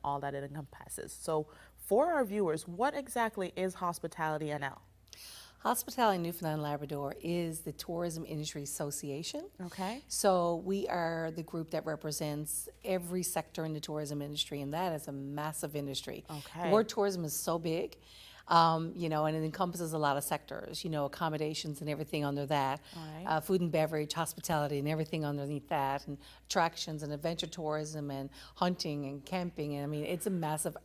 all that it encompasses. So for our viewers, what exactly is Hospitality NL? Hospitality Newfoundland and Labrador is the Tourism Industry Association. Okay. So we are the group that represents every sector in the tourism industry, and that is a massive industry. Okay. The word tourism is so big, you know, and it encompasses a lot of sectors, you know, accommodations and everything under that, All right. food and beverage, hospitality and everything underneath that, and attractions and adventure tourism and hunting and camping. And I mean, it's a massive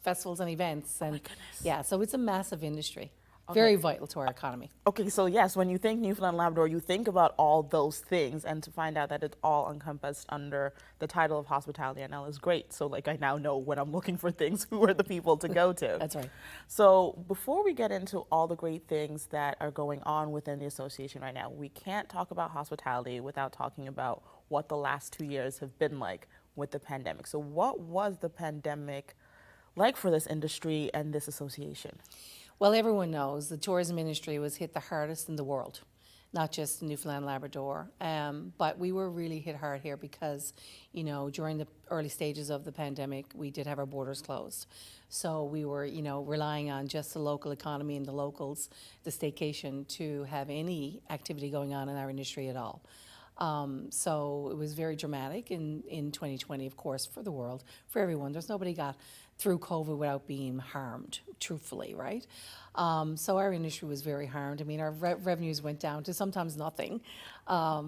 festivals and events. And goodness. yeah, so it's a massive industry. Okay. Very vital to our economy. Okay, so yes, when you think Newfoundland and Labrador, you think about all those things, and to find out that it's all encompassed under the title of Hospitality NL is great. So like I now know when I'm looking for things, who are the people to go to. That's right. So before we get into all the great things that are going on within the association right now, we can't talk about hospitality without talking about what the last 2 years have been like with the pandemic. So what was the pandemic like for this industry and this association? Well, everyone knows the tourism industry was hit the hardest in the world, not just Newfoundland and Labrador. But we were really hit hard here because, you know, during the early stages of the pandemic, we did have our borders closed. So we were, you know, relying on just the local economy and the locals, the staycation, to have any activity going on in our industry at all. So it was very dramatic in 2020, of course, for the world, for everyone. There's nobody got through COVID without being harmed, truthfully, right? So our industry was very harmed. I mean, our revenues went down to sometimes nothing,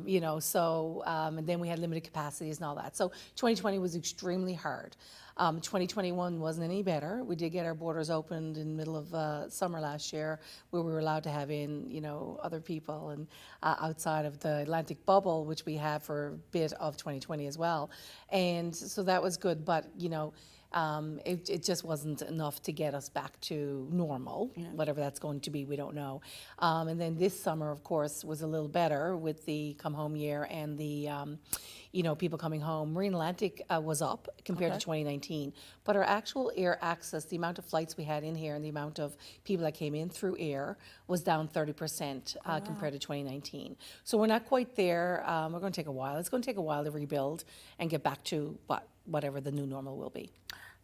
you know, so, and then we had limited capacities and all that. So 2020 was extremely hard. 2021 wasn't any better. We did get our borders opened in the middle of summer last year, where we were allowed to have in, you know, other people and outside of the Atlantic bubble, which we had for a bit of 2020 as well. And so that was good, but, you know, it just wasn't enough to get us back to normal, whatever that's going to be, we don't know. And then this summer, of course, was a little better with the come home year and the, you know, people coming home. Marine Atlantic was up compared to 2019, but our actual air access, the amount of flights we had in here and the amount of people that came in through air was down 30% compared to 2019. So we're not quite there. We're going to take a while. It's going to take a while to rebuild and get back to whatever the new normal will be.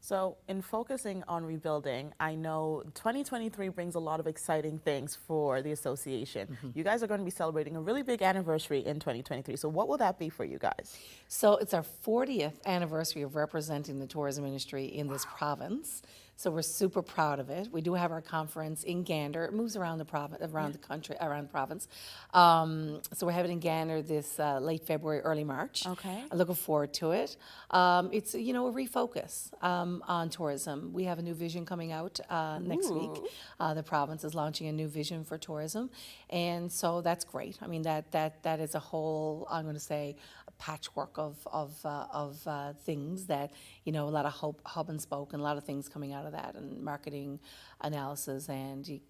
So in focusing on rebuilding, I know 2023 brings a lot of exciting things for the association. You guys are going to be celebrating a really big anniversary in 2023. So what will that be for you guys? So it's our 40th anniversary of representing the tourism industry in this province. So we're super proud of it. We do have our conference in Gander. It moves around the province, around the country, around the province. So we're having it in Gander this late February, early March. Okay. I'm looking forward to it. It's, you know, a refocus on tourism. We have a new vision coming out next week. The province is launching a new vision for tourism, and so that's great. I mean, that is a whole, I'm going to say, a patchwork of things that, you know, a lot of hub and spoke and a lot of things coming out of that, and marketing analysis and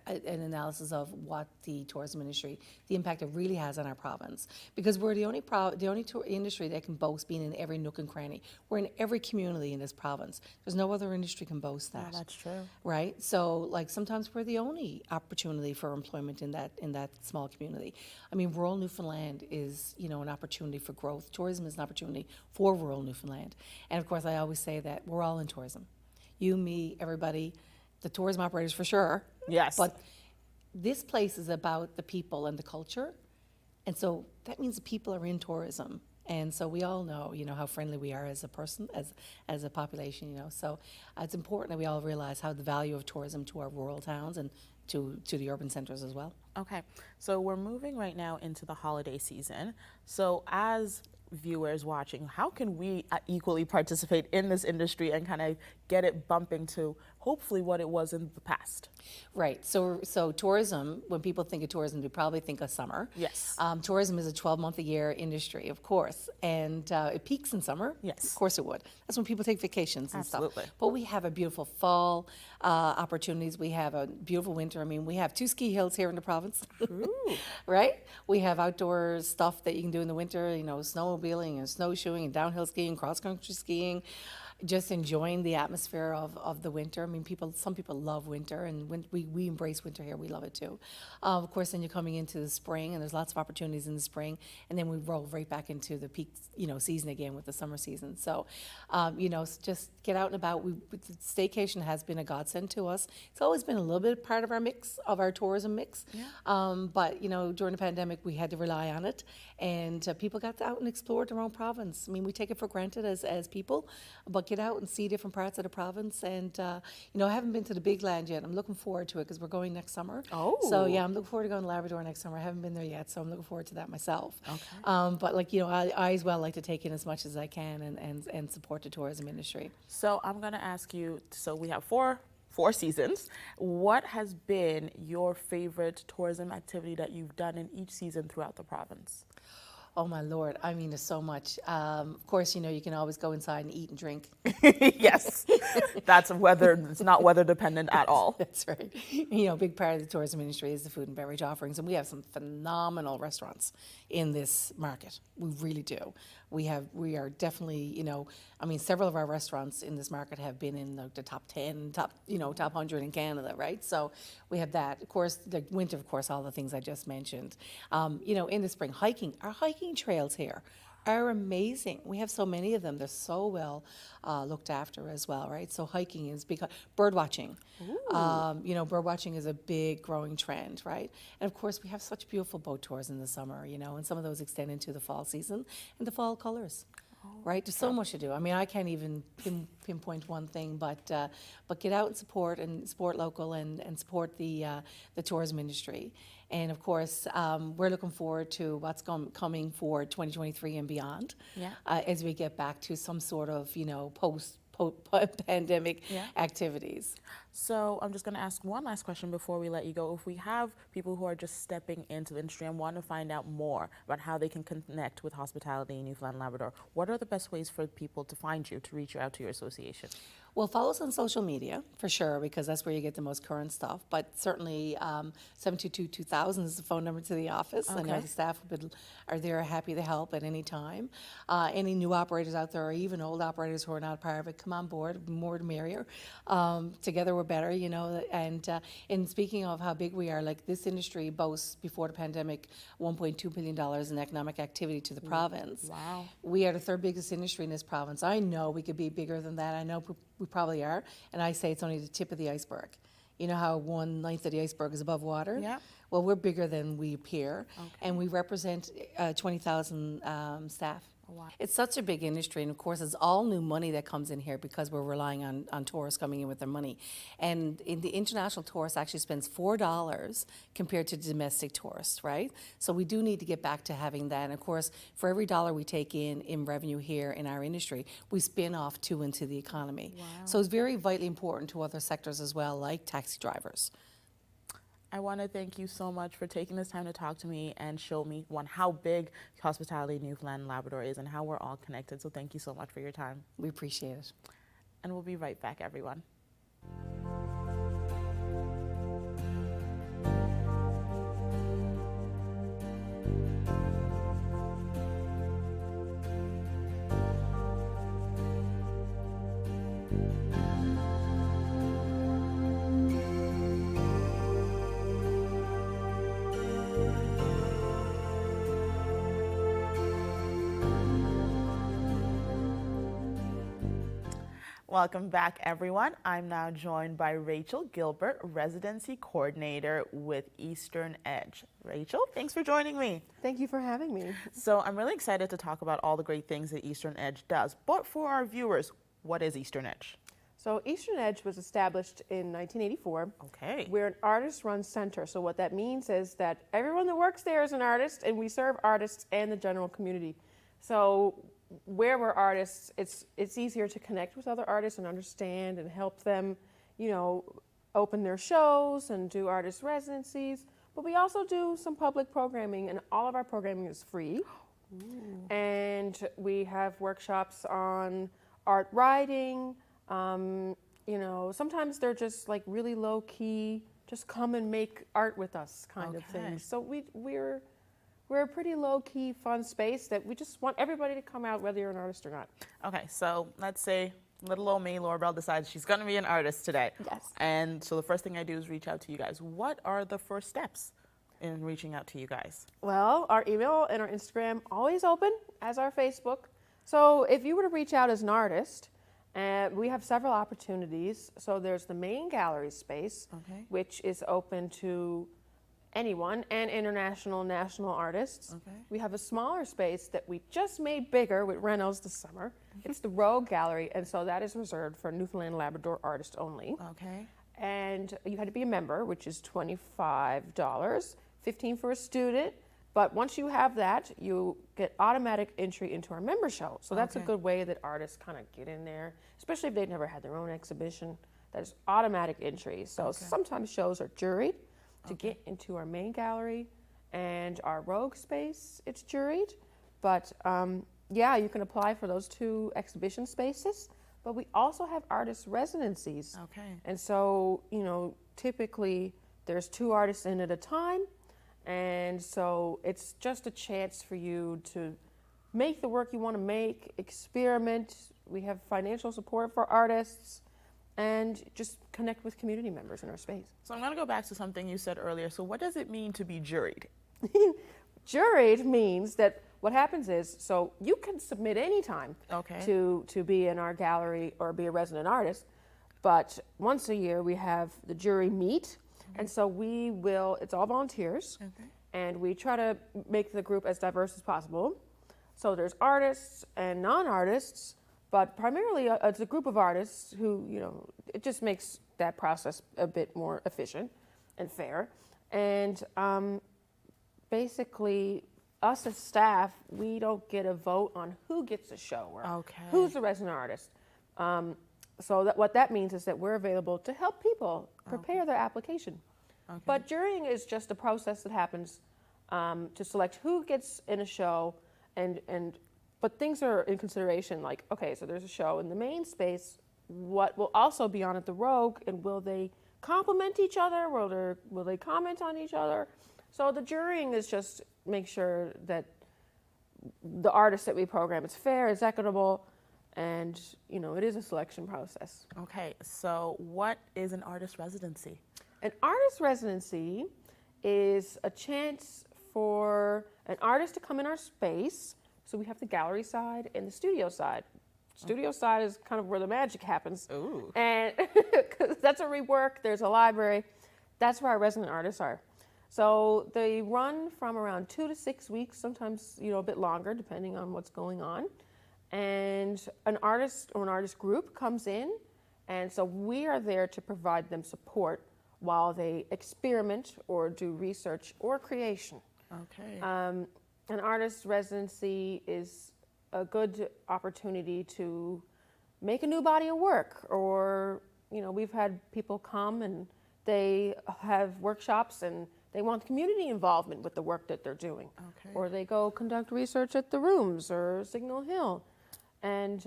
an analysis of what the tourism industry, the impact it really has on our province, because we're the only industry that can boast being in every nook and cranny. We're in every community in this province. There's no other industry can boast that. Yeah, that's true. Right? So like sometimes we're the only opportunity for employment in that small community. I mean, rural Newfoundland is, you know, an opportunity for growth. Tourism is an opportunity for rural Newfoundland. And of course, I always say that we're all in tourism. You, me, everybody, the tourism operators for sure. Yes. But this place is about the people and the culture. And so that means the people are in tourism. And so we all know, you know, how friendly we are as a person, as a population, you know. So it's important that we all realize how the value of tourism to our rural towns and to the urban centers as well. Okay, so we're moving right now into the holiday season. So as viewers watching, how can we equally participate in this industry and kind of get it bumping to hopefully what it was in the past? Right. So tourism, when people think of tourism, they probably think of summer. Yes. Tourism is a 12-month-a-year industry, of course, and it peaks in summer. Yes. Of course it would. That's when people take vacations and Absolutely. stuff. But we have a beautiful fall opportunities. We have a beautiful winter. I mean, we have 2 ski hills here in the province. Right? We have outdoor stuff that you can do in the winter, you know, snowmobiling and snowshoeing and downhill skiing, cross-country skiing. just enjoying the atmosphere of the winter. I mean, some people love winter, and when we embrace winter here, we love it too. Of course, then you're coming into the spring, and there's lots of opportunities in the spring, and then we roll right back into the peak, season again with the summer season. So, just get out and about. Staycation has been a godsend to us. It's always been a little bit part of our mix, of our tourism mix. Yeah. But during the pandemic, we had to rely on it, and people got out and explored their own province. I mean, we take it for granted as people, but get out and see different parts of the province. And I haven't been to the big land yet. I'm looking forward to it because we're going next summer. Oh. So yeah, I'm looking forward to going to Labrador next summer. I haven't been there yet, so I'm looking forward to that myself. Okay. But I as well like to take in as much as I can and support the tourism industry. So I'm going to ask you, so we have four seasons. What has been your favorite tourism activity that you've done in each season throughout the province? Oh my Lord, I mean, there's so much. Of course, you can always go inside and eat and drink. Yes, it's not weather dependent at all. That's right. Big part of the tourism industry is the food and beverage offerings, and we have some phenomenal restaurants in this market. We really do. We are definitely, several of our restaurants in this market have been in the top 10, top 100 in Canada, right? So we have that. Of course, the winter, of course, all the things I just mentioned. In the spring, our hiking trails here are amazing. We have so many of them. They're so well looked after as well, right? So hiking is because bird watching. Bird watching is a big growing trend, right? And of course, we have such beautiful boat tours in the summer, and some of those extend into the fall season and the fall colors. Right, there's so much to do. I mean, I can't even pinpoint one thing, but get out and support local and support the tourism industry. And of course, we're looking forward to what's coming for 2023 and beyond. Yeah. As we get back to some sort of post-pandemic activities. So I'm just going to ask one last question before we let you go. If we have people who are just stepping into the industry and want to find out more about how they can connect with hospitality in Newfoundland and Labrador, what are the best ways for people to find you, to reach out to your association? Well, follow us on social media, for sure, because that's where you get the most current stuff. But certainly 722-2000 is the phone number to the office. Okay. I know the staff are there, happy to help at any time. Any new operators out there, or even old operators who are not part of it, come on board, more the merrier. Together we're better, And in speaking of how big we are, like this industry boasts, before the pandemic, $1.2 billion in economic activity to the province. Wow. We are the third biggest industry in this province. I know we could be bigger than that. I know we probably are, and I say it's only the tip of the iceberg. You know how 1/9 of the iceberg is above water? Yeah. Well, we're bigger than we appear, and we represent 20,000 staff. Oh, wow. It's such a big industry, and of course it's all new money that comes in here because we're relying on tourists coming in with their money. And the international tourist actually spends $4 compared to domestic tourists, right? So we do need to get back to having that. And of course, for every dollar we take in revenue here in our industry, we spin off 2 into the economy. Wow. So it's very vitally important to other sectors as well, like taxi drivers. I want to thank you so much for taking this time to talk to me and show me, one, how big hospitality in Newfoundland and Labrador is and how we're all connected. So thank you so much for your time. We appreciate it. And we'll be right back, everyone. Welcome back, everyone. I'm now joined by Rachel Gilbert, Residency Coordinator with Eastern Edge. Rachel, thanks for joining me. Thank you for having me. So I'm really excited to talk about all the great things that Eastern Edge does. But for our viewers, what is Eastern Edge? So Eastern Edge was established in 1984. Okay. We're an artist-run center. So what that means is that everyone that works there is an artist, and we serve artists and the general community. So where we're artists, it's easier to connect with other artists and understand and help them, open their shows and do artist residencies. But we also do some public programming, and all of our programming is free. Ooh. And we have workshops on art writing. Sometimes they're just like really low key, just come and make art with us kind of things. So we're a pretty low-key, fun space that we just want everybody to come out, whether you're an artist or not. Okay, so let's say little old me, Laurabel, decides she's going to be an artist today. Yes. And so the first thing I do is reach out to you guys. What are the first steps in reaching out to you guys? Well, our email and our Instagram always open, as our Facebook. So if you were to reach out as an artist, we have several opportunities. So there's the main gallery space, Okay. which is open to anyone and international, national artists. Okay. We have a smaller space that we just made bigger with Reynolds this summer. It's the Rogue Gallery, and so that is reserved for Newfoundland and Labrador artists only. Okay. And you had to be a member, which is $25, $15 for a student. But once you have that, you get automatic entry into our member show. So that's a Okay. good way that artists kind of get in there, especially if they've never had their own exhibition. That is automatic entry. So sometimes shows are juried to get into our main gallery, and our Rogue space, it's juried. But yeah, you can apply for those 2 exhibition spaces. But we also have artist residencies. Okay. And so, typically there's 2 artists in at a time. And so it's just a chance for you to make the work you want to make, experiment. We have financial support for artists, and just connect with community members in our space. So I'm going to go back to something you said earlier. So what does it mean to be juried? Juried means that what happens is, so you can submit anytime Okay. to be in our gallery or be a resident artist, but once a year we have the jury meet, and so we will, it's all volunteers, Okay. and we try to make the group as diverse as possible. So there's artists and non-artists, but primarily it's a group of artists who, it just makes that process a bit more efficient and fair. And basically, us as staff, we don't get a vote on who gets a show or Okay. who's the resident artist. So what that means is that we're available to help people prepare their application. Okay. But jurying is just a process that happens to select who gets in a show, but things are in consideration, like, okay, so there's a show in the main space, what will also be on at the Rogue, and will they complement each other? Will they comment on each other? So the jurying is just make sure that the artists that we program is fair, it's equitable, and it is a selection process. Okay. So what is an artist residency? An artist residency is a chance for an artist to come in our space. So we have the gallery side and the studio side. Studio side is kind of where the magic happens. Ooh. And 'cause that's where we work, there's a library. That's where our resident artists are. So they run from around 2 to 6 weeks, sometimes a bit longer, depending on what's going on. And an artist or an artist group comes in, and so we are there to provide them support while they experiment or do research or creation. Okay. An artist residency is a good opportunity to make a new body of work, or we've had people come and they have workshops and they want community involvement with the work that they're doing. Okay. Or they go conduct research at the Rooms or Signal Hill. And,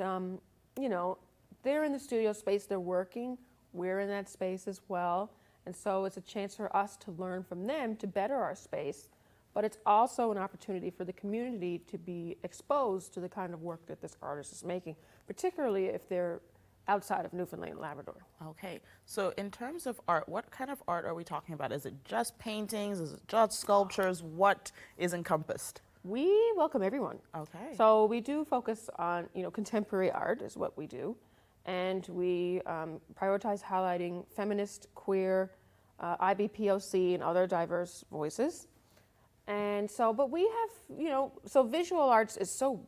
they're in the studio space, they're working, we're in that space as well. And so it's a chance for us to learn from them to better our space. But it's also an opportunity for the community to be exposed to the kind of work that this artist is making, particularly if they're outside of Newfoundland and Labrador. Okay. So in terms of art, what kind of art are we talking about? Is it just paintings? Is it just sculptures? What is encompassed? We welcome everyone. Okay. So we do focus on, contemporary art is what we do. And we prioritize highlighting feminist, queer, IBPOC, and other diverse voices. And so, but we have, so visual arts is so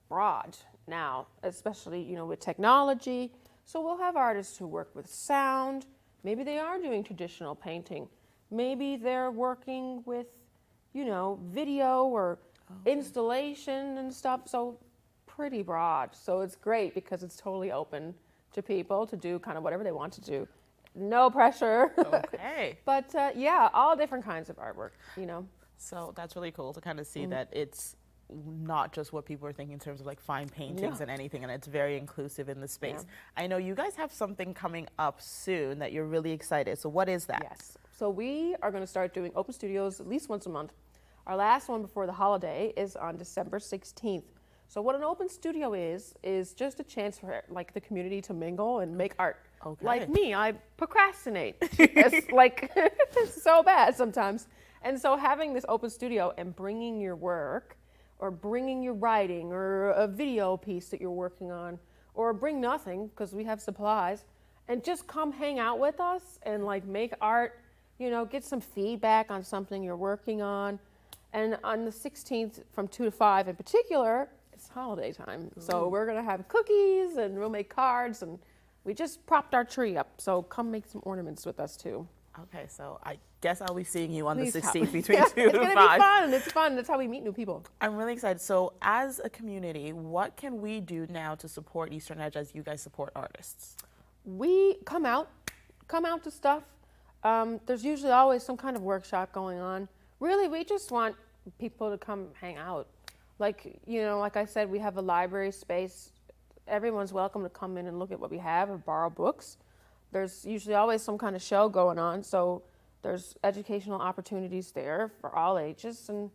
broad now, especially, with technology. So we'll have artists who work with sound. Maybe they are doing traditional painting. Maybe they're working with, video or installation and stuff. So pretty broad. So it's great because it's totally open to people to do kind of whatever they want to do. No pressure. Okay. But yeah, all different kinds of artwork, So that's really cool to kind of see that it's not just what people are thinking in terms of like fine paintings and anything, and it's very inclusive in the space. I know you guys have something coming up soon that you're really excited. So what is that? Yes. So we are going to start doing open studios at least once a month. Our last one before the holiday is on December 16th. So what an open studio is just a chance for like the community to mingle and make art. Okay. Like me, I procrastinate. It's like it's so bad sometimes. And so having this open studio and bringing your work or bringing your writing or a video piece that you're working on, or bring nothing because we have supplies, and just come hang out with us and like make art, you know, get some feedback on something you're working on. And on the 16th from 2 to 5 in particular, it's holiday time. So we're gonna have cookies and we'll make cards, and we just propped our tree up. So come make some ornaments with us too. Okay, so I guess I'll be seeing you on Please the come. 16th between Yeah, 2 to 5. It's gonna be fun. It's fun. That's how we meet new people. I'm really excited. So as a community, what can we do now to support Eastern Edge as you guys support artists? We come out to stuff. There's usually always some kind of workshop going on. Really, we just want people to come hang out. Like, you know, like I said, we have a library space. Everyone's welcome to come in and look at what we have or borrow books. There's usually always some kind of show going on, so there's educational opportunities there for all ages. And,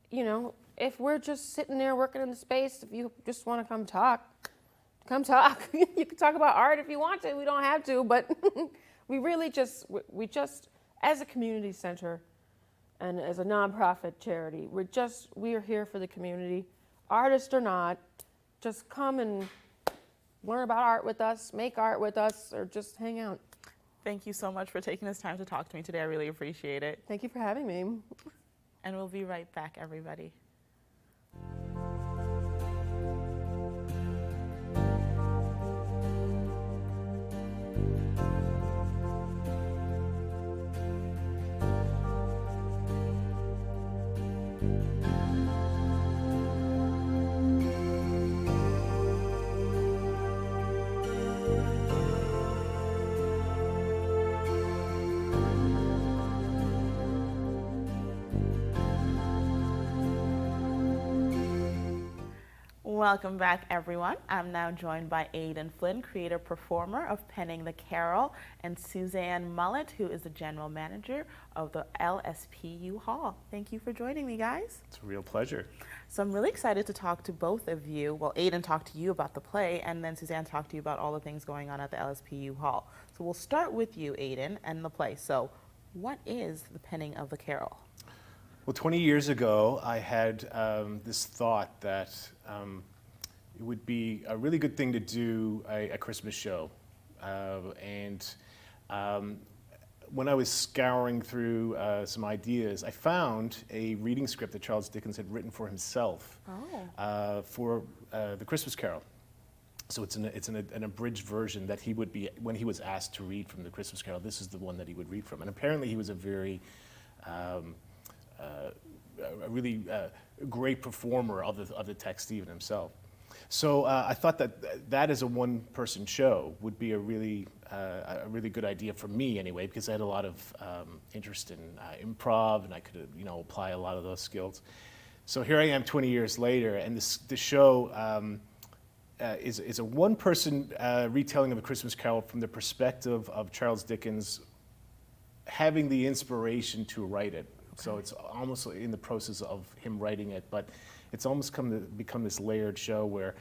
you know, if we're just sitting there working in the space, if you just want to come talk. You can talk about art if you want to. We don't have to, but we really just, as a community center and as a nonprofit charity, we are here for the community, artist or not. Just come and learn about art with us, make art with us, or just hang out. Thank you so much for taking this time to talk to me today. I really appreciate it. Thank you for having me. And we'll be right back, everybody. Welcome back, everyone. I'm now joined by Aiden Flynn, creator-performer of Penning the Carol, and Suzanne Mullett, who is the general manager of the LSPU Hall. Thank you for joining me, guys. It's a real pleasure. So I'm really excited to talk to both of you. Well, Aiden talked to you about the play, and then Suzanne talked to you about all the things going on at the LSPU Hall. So we'll start with you, Aiden, and the play. So what is the Penning of the Carol? Well, 20 years ago, I had this thought that it would be a really good thing to do a Christmas show. When I was scouring through some ideas, I found a reading script that Charles Dickens had written for himself for the Christmas Carol. So it's an abridged version that he would be, when he was asked to read from the Christmas Carol, this is the one that he would read from. And apparently he was a very a really great performer of the text even himself. So I thought that as a one-person show would be a really good idea for me anyway, because I had a lot of interest in improv, and I could apply a lot of those skills. So here I am 20 years later, and the show is a one-person retelling of A Christmas Carol from the perspective of Charles Dickens having the inspiration to write it. So it's almost in the process of him writing it, but it's almost become this layered show where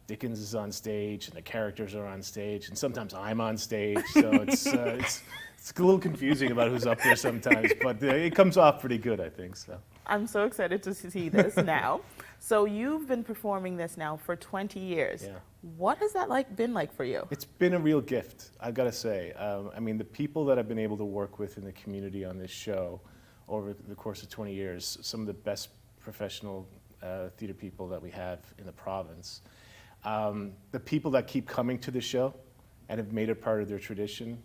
Dickens is on stage and the characters are on stage, and sometimes I'm on stage. So it's a little confusing about who's up there sometimes, but it comes off pretty good, I think. So I'm so excited to see this now. So you've been performing this now for 20 years. Yeah. What has that been like for you? It's been a real gift, I've got to say. I mean, the people that I've been able to work with in the community on this show over the course of 20 years, some of the best professional theater people that we have in the province. The people that keep coming to the show and have made it part of their tradition,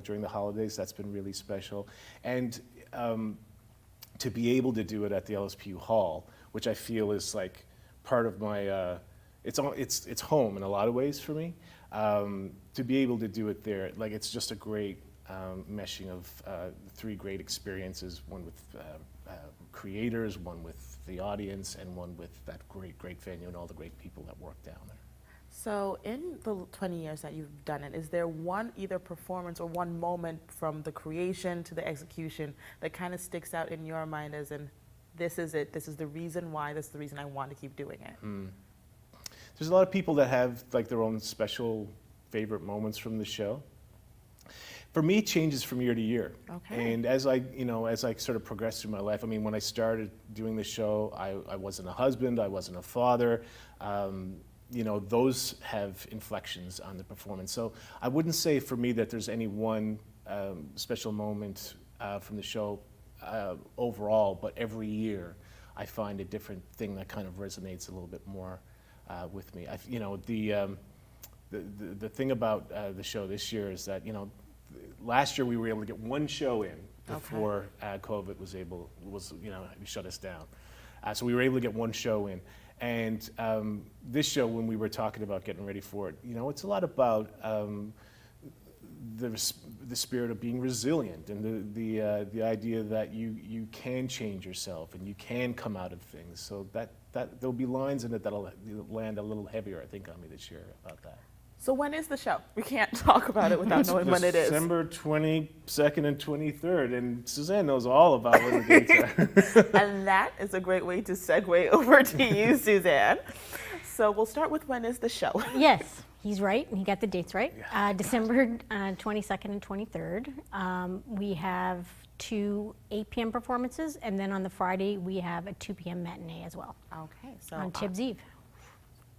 during the holidays, that's been really special. And to be able to do it at the LSPU Hall, which I feel is like part of my, it's home in a lot of ways for me. To be able to do it there, it's just a great meshing of three great experiences, one with creators, one with the audience, and one with that great venue and all the great people that work down there. So in the 20 years that you've done it, is there one either performance or one moment from the creation to the execution that kind of sticks out in your mind as in, this is it, this is the reason why, this is the reason I want to keep doing it? There's a lot of people that have like their own special favorite moments from the show. For me, it changes from year to year. Okay. And as I sort of progress through my life, I mean, when I started doing the show, I wasn't a husband, I wasn't a father. Those have inflections on the performance. So I wouldn't say for me that there's any one special moment from the show overall, but every year I find a different thing that kind of resonates a little bit more with me. The thing about the show this year is that, last year we were able to get one show in before COVID shut us down. So we were able to get one show in. And this show, when we were talking about getting ready for it, it's a lot about the spirit of being resilient and the idea that you can change yourself and you can come out of things. So that there'll be lines in it that'll land a little heavier, I think, on me this year about that. So when is the show? We can't talk about it without knowing when it is. December 22nd and 23rd, and Suzanne knows all about when the dates are. And that is a great way to segue over to you, Suzanne. So we'll start with when is the show? Yes, he's right. He got the dates right. December 22nd and 23rd. We have 2 8 p.m. performances, and then on the Friday we have a 2 p.m. matinee as well Okay, so on Tibbs Eve.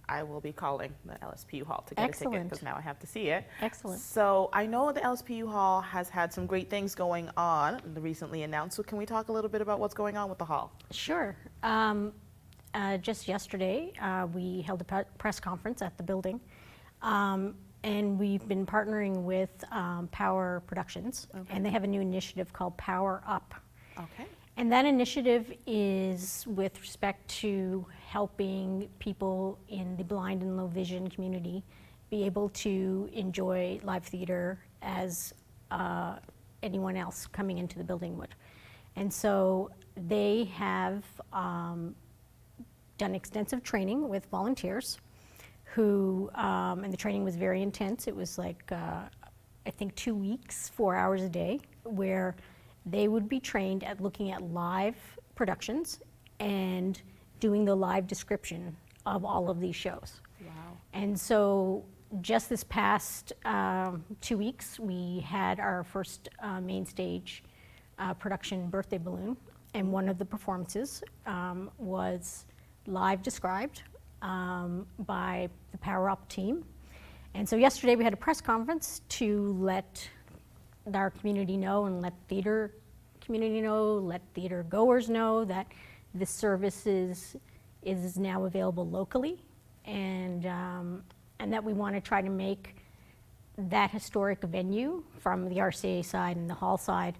I will be calling the LSPU Hall to get a ticket Excellent. because now I have to see it. Excellent. So I know the LSPU Hall has had some great things going on, recently announced. So can we talk a little bit about what's going on with the hall? Sure. Just yesterday, we held a press conference at the building, and we've been partnering with Power Productions, and they have a new initiative called Power Up. Okay. And that initiative is with respect to helping people in the blind and low vision community be able to enjoy live theater as anyone else coming into the building would. And so they have done extensive training with volunteers who, and the training was very intense. It was like, I think 2 weeks, 4 hours a day, where they would be trained at looking at live productions and doing the live description of all of these shows. Wow. And so just this past 2 weeks, we had our first main stage production, Birthday Balloon, and one of the performances was live described by the Power Up team. And so yesterday we had a press conference to let our community know and let theater community know, let theater goers know that this service is now available locally, and that we want to try to make that historic venue from the RCA side and the hall side,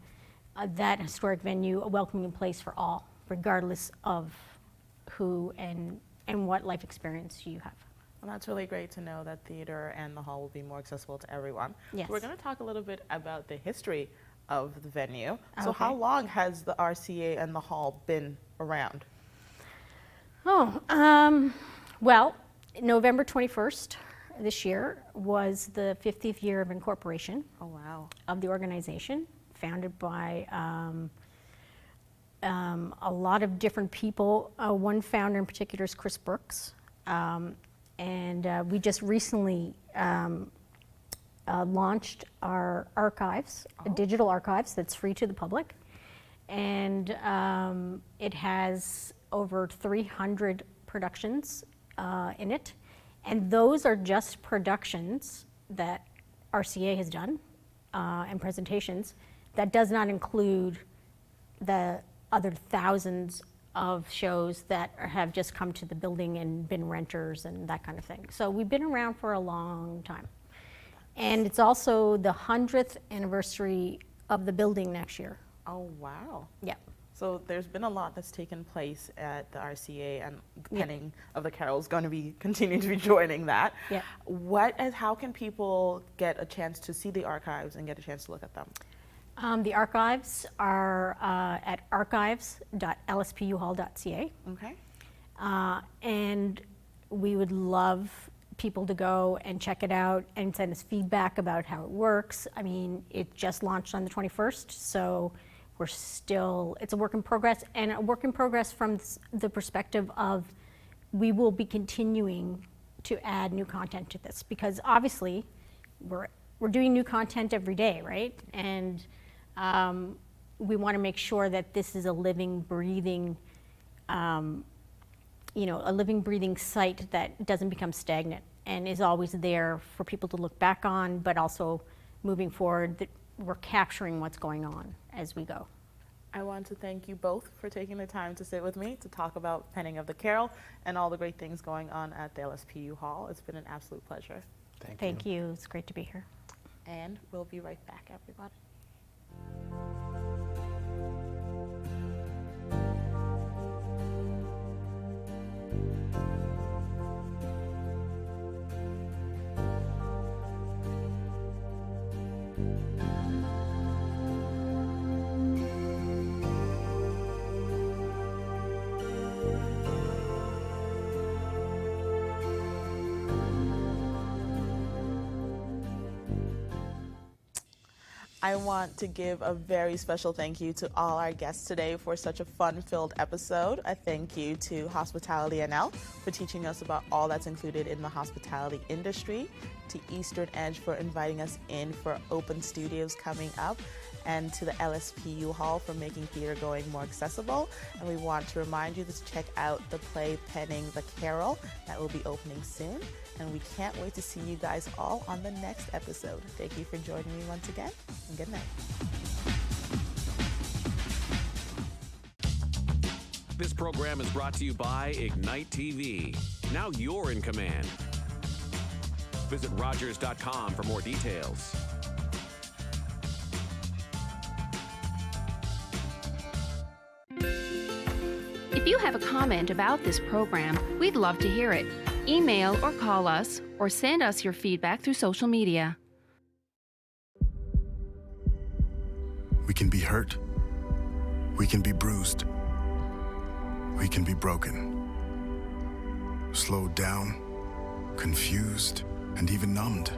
that historic venue a welcoming place for all, regardless of who and what life experience you have. Well, that's really great to know that theater and the hall will be more accessible to everyone. Yes. We're going to talk a little bit about the history of the venue. So Okay. how long has the RCA and the hall been around? Well, November 21st this year was the 50th year of incorporation Oh, wow. of the organization, founded by a lot of different people. One founder in particular is Chris Brooks. And we just recently launched our archives, digital archives that's free to the public. And it has over 300 productions in it. And those are just productions that RCA has done and presentations. That does not include the other thousands of shows that have just come to the building and been renters and that kind of thing. So we've been around for a long time. And it's also the 100th anniversary of the building next year. Oh, wow. Yeah. So there's been a lot that's taken place at the RCA, and the Penning of the Carroll is going to be continuing to be joining that. Yeah. How can people get a chance to see the archives and get a chance to look at them? The archives are at archives.lspuhall.ca. Okay. And we would love people to go and check it out and send us feedback about how it works. I mean, it just launched on the 21st, so we're still, it's a work in progress, and a work in progress from the perspective of we will be continuing to add new content to this, because obviously we're doing new content every day, right? And we want to make sure that this is a living, breathing, a living, breathing site that doesn't become stagnant and is always there for people to look back on, but also moving forward, that we're capturing what's going on as we go. I want to thank you both for taking the time to sit with me to talk about Penning of the Carol and all the great things going on at the LSPU Hall. It's been an absolute pleasure. Thank you. It's great to be here. And we'll be right back, everybody. I want to give a very special thank you to all our guests today for such a fun-filled episode. A thank you to Hospitality NL for teaching us about all that's included in the hospitality industry, to Eastern Edge for inviting us in for open studios coming up, and to the LSPU Hall for making theater going more accessible. And we want to remind you to check out the play Penning the Carol that will be opening soon. And we can't wait to see you guys all on the next episode. Thank you for joining me once again, and good night. This program is brought to you by Ignite TV. Now you're in command. Visit Rogers.com for more details. If you have a comment about this program, we'd love to hear it. Email or call us, or send us your feedback through social media. We can be hurt. We can be bruised. We can be broken. Slowed down, confused, and even numbed.